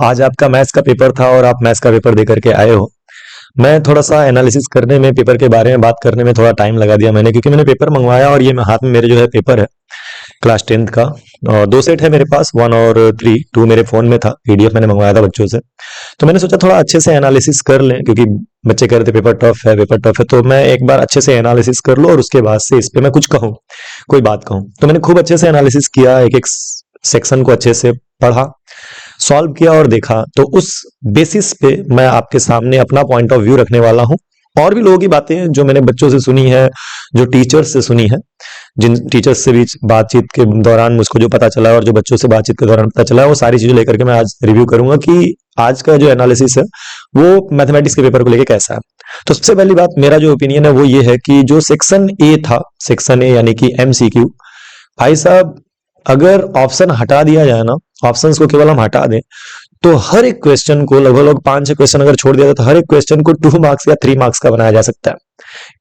आज आपका मैथ्स का पेपर था और आप मैथ्स का पेपर दे करके आए हो। मैं थोड़ा सा एनालिसिस करने में, पेपर के बारे में बात करने में थोड़ा टाइम लगा दिया मैंने, क्योंकि मैंने पेपर मंगवाया और ये हाथ में मेरे जो है पेपर है क्लास 10th का। और 2 सेट है मेरे पास, 1 और 3। 2 मेरे फोन में था, पीडीएफ मैंने मंगवाया था बच्चों से। तो मैंने सोचा थोड़ा अच्छे से एनालिसिस कर लें, क्योंकि बच्चे कह रहे थे पेपर टफ है, पेपर टफ है। तो मैं एक बार अच्छे से एनालिसिस कर लूं और उसके बाद से इस पे मैं कुछ कहूं, कोई बात कहूं। तो मैंने खूब अच्छे से एनालिसिस किया, एक एक सेक्शन को अच्छे से पढ़ा, सॉल्व किया और देखा। तो उस बेसिस पे मैं आपके सामने अपना पॉइंट ऑफ व्यू रखने वाला हूं। और भी लोगों की बातें जो मैंने बच्चों से सुनी है, जो टीचर्स से सुनी है, जिन टीचर्स से भी बातचीत के दौरान मुझको जो पता चला और जो बच्चों से बातचीत के दौरान पता चला, वो सारी चीजें लेकर के मैं आज रिव्यू करूंगा कि आज का जो एनालिसिस है वो मैथमेटिक्स के पेपर को लेके कैसा है। तो सबसे पहली बात, मेरा जो ओपिनियन है वो ये है कि जो सेक्शन ए था, सेक्शन ए यानी कि एमसीक्यू, भाई साहब अगर ऑप्शन हटा दिया जाए ना, ऑप्शंस को केवल हम हटा दें, तो हर एक क्वेश्चन को लगभग 5-6 क्वेश्चन अगर छोड़ दिया जाए तो हर एक क्वेश्चन को 2 मार्क्स या 3 मार्क्स का बनाया जा सकता है।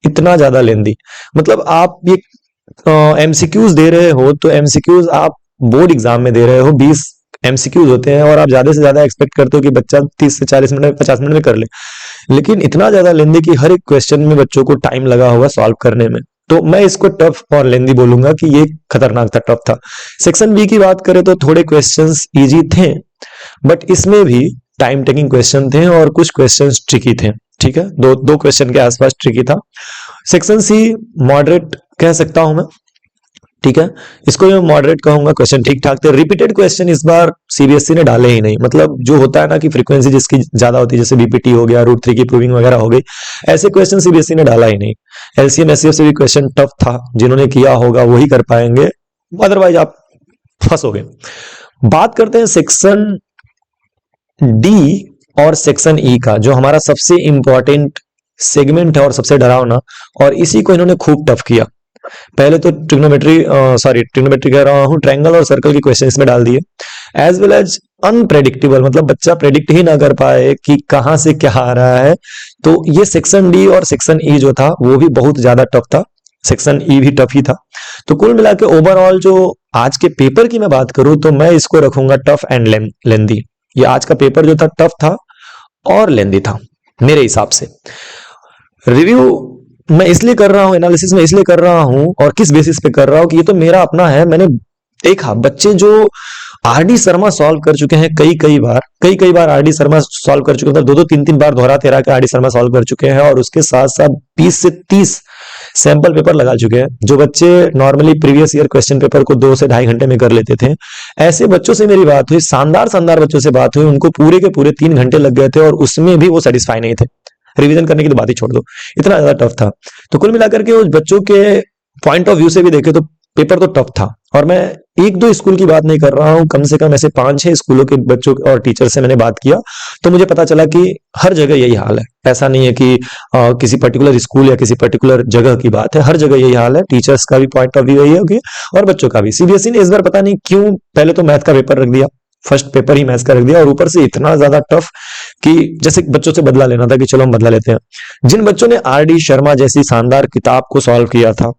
इतना ज्यादा लेंदी, मतलब आप ये एमसीक्यूज दे रहे हो तो एमसीक्यूज आप बोर्ड एग्जाम में दे रहे हो, 20 एमसीक्यूज होते हैं और आप ज्यादा से ज्यादा एक्सपेक्ट करते हो कि बच्चा 30 से 40 मिनट 50 मिनट में कर ले। लेकिन इतना ज्यादा लेंदी कि हर एक क्वेश्चन में बच्चों को टाइम लगा होगा सॉल्व करने में। तो मैं इसको टफ और लेंदी बोलूंगा कि ये खतरनाक था, टफ था। सेक्शन बी की बात करें तो थोड़े क्वेश्चंस इजी थे, बट इसमें भी टाइम टेकिंग क्वेश्चन थे और कुछ क्वेश्चंस ट्रिकी थे। ठीक है, दो क्वेश्चन के आसपास ट्रिकी था। सेक्शन सी मॉडरेट कह सकता हूं मैं, ठीक है, इसको मैं मॉडरेट कहूंगा। क्वेश्चन ठीक ठाक थे। रिपीटेड क्वेश्चन इस बार सीबीएसई ने डाले ही नहीं, मतलब जो होता है ना कि फ्रीक्वेंसी जिसकी ज्यादा होती है, जैसे बीपीटी हो गया, रूट 3 की प्रूविंग वगैरह हो गई, ऐसे क्वेश्चन सीबीएसई ने डाला ही नहीं। एलसीएम एससीएफ से भी क्वेश्चन टफ था, जिन्होंने किया होगा वही कर पाएंगे, अदरवाइज आप फंसोगे। बात करते हैं सेक्शन डी और सेक्शन ई का, जो हमारा सबसे इंपॉर्टेंट सेगमेंट है और सबसे डरावना, और इसी को इन्होंने खूब टफ किया। पहले तो ट्रिग्नोमेट्री कह रहा हूं, ट्रायंगल और सर्कल के क्वेश्चन इसमें डाल दिए, एज वेल एज अनप्रेडिक्टेबल, मतलब बच्चा प्रेडिक्ट ही ना कर पाए कि कहां से क्या आ रहा है। तो ये सेक्शन डी और सेक्शन ई जो था वो भी बहुत ज्यादा टफ था, सेक्शन ई भी टफ ही था। तो कुल मिला के ओवरऑल जो आज के पेपर की मैं बात करूं तो मैं इसको रखूंगा टफ एंड लेंदी। ये आज का पेपर जो था टफ था और लेंदी था मेरे हिसाब से। रिव्यू मैं इसलिए कर रहा हूं, एनालिसिस में इसलिए कर रहा हूं और किस बेसिस पे कर रहा हूं कि ये तो मेरा अपना है। मैंने देखा बच्चे जो आरडी शर्मा सॉल्व कर चुके हैं कई बार आरडी शर्मा सॉल्व कर चुके हैं, 2-3 बार दोहरा तेरा के आरडी शर्मा सॉल्व कर चुके हैं और उसके साथ साथ 20 से 30 सैंपल पेपर लगा चुके हैं। जो बच्चे normally previous year question paper को 2 से 2.5 घंटे में कर लेते थे, ऐसे बच्चों से मेरी बात हुई, शानदार बच्चों से बात हुई, उनको पूरे के पूरे 3 घंटे लग गए थे और उसमें भी वो सेटिस्फाई नहीं थे। रिवीजन करने की तो बात ही छोड़ दो, इतना ज्यादा टफ था। तो कुल मिलाकर के उस बच्चों के पॉइंट ऑफ व्यू से भी देखे तो पेपर तो टफ था। और मैं 1-2 स्कूल की बात नहीं कर रहा हूं, कम से कम ऐसे 5-6 स्कूलों के बच्चों और टीचर से मैंने बात किया तो मुझे पता चला कि हर जगह यही हाल है। ऐसा नहीं है कि किसी पर्टिकुलर स्कूल या किसी पर्टिकुलर जगह की बात है, हर जगह यही हाल है। टीचर्स का भी पॉइंट ऑफ व्यू यही है और बच्चों का भी। सीबीएसई ने इस बार पता नहीं क्यों पहले तो मैथ का पेपर रख दिया, फर्स्ट पेपर ही मैथ्स का रख दिया, और ऊपर से इतना ज्यादा टफ कि जैसे बच्चों से बदला लेना था कि चलो हम बदला लेते हैं। जिन बच्चों ने आरडी शर्मा जैसी शानदार किताब को सॉल्व किया था,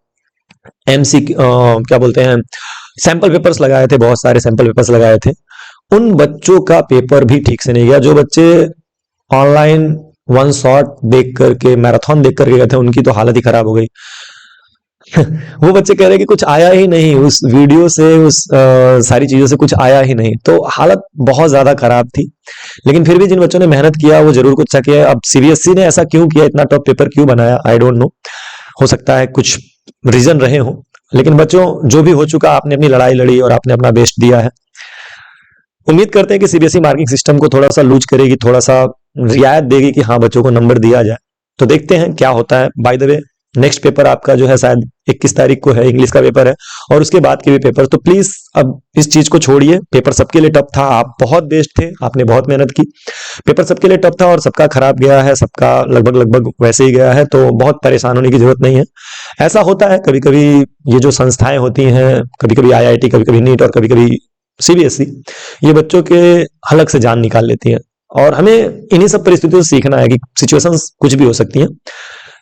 क्या बोलते हैं, सैंपल पेपर्स लगाए थे, बहुत सारे सैंपल पेपर्स लगाए थे, उन बच्चों का पेपर भी ठीक से नहीं गया। जो बच्चे ऑनलाइन वन शॉट देख करके, मैराथन देख करके गए थे, उनकी तो हालत ही खराब हो गई। वो बच्चे कह रहे कि कुछ आया ही नहीं उस वीडियो से, उस सारी चीजों से कुछ आया ही नहीं। तो हालत बहुत ज्यादा खराब थी। लेकिन फिर भी जिन बच्चों ने मेहनत किया वो जरूर कुछ अच्छा किया। अब सीबीएसई ने ऐसा क्यों किया, इतना टफ पेपर क्यों बनाया, आई डोंट नो, हो सकता है कुछ रीजन रहे हो। लेकिन बच्चों जो भी हो चुका, आपने अपनी लड़ाई लड़ी और आपने अपना बेस्ट दिया है। उम्मीद करते हैं कि सीबीएसई मार्किंग सिस्टम को थोड़ा सा लूज करेगी, थोड़ा सा रियायत देगी कि हाँ बच्चों को नंबर दिया जाए। तो देखते हैं क्या होता है। By the way next paper आपका जो है शायद 21 तारीख को है, इंग्लिश का पेपर है, और उसके बाद के भी पेपर। तो प्लीज अब इस चीज को छोड़िए, पेपर सबके लिए टफ था, आप बहुत बेस्ट थे, आपने बहुत मेहनत की, पेपर सबके लिए टफ था और सबका खराब गया है, सबका लगभग वैसे ही गया है। तो बहुत परेशान होने की जरूरत नहीं है। ऐसा होता है कभी कभी, ये जो संस्थाएं होती हैं, कभी कभी आईआईटी, कभी कभी नीट और कभी कभी सीबीएसई, ये बच्चों के हलक से जान निकाल लेती है। और हमें इन्हीं सब परिस्थितियों से सीखना है कि सिचुएशंस कुछ भी हो सकती हैं।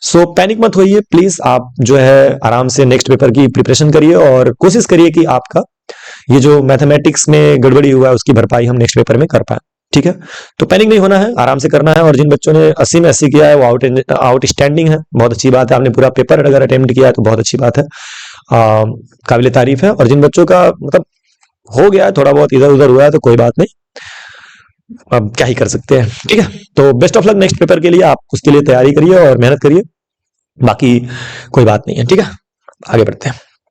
सो पैनिक मत होइए प्लीज, आप जो है आराम से नेक्स्ट पेपर की प्रिपरेशन करिए और कोशिश करिए कि आपका ये जो मैथमेटिक्स में गड़बड़ी हुआ है उसकी भरपाई हम नेक्स्ट पेपर में कर पाए। ठीक है, तो पैनिक नहीं होना है, आराम से करना है। और जिन बच्चों ने 80 में 80 किया है वो आउटस्टैंडिंग है, बहुत अच्छी बात है। आपने पूरा पेपर अगर अटेम्प्ट किया है तो बहुत अच्छी बात है, काबिल तारीफ है। और जिन बच्चों का मतलब हो गया है, थोड़ा बहुत इधर उधर हुआ है, तो कोई बात नहीं, अब क्या ही कर सकते हैं। ठीक है, तो best of luck next paper के लिए, आप उसके लिए तैयारी करिए और मेहनत करिए, बाकी कोई बात नहीं है। ठीक है, आगे बढ़ते हैं।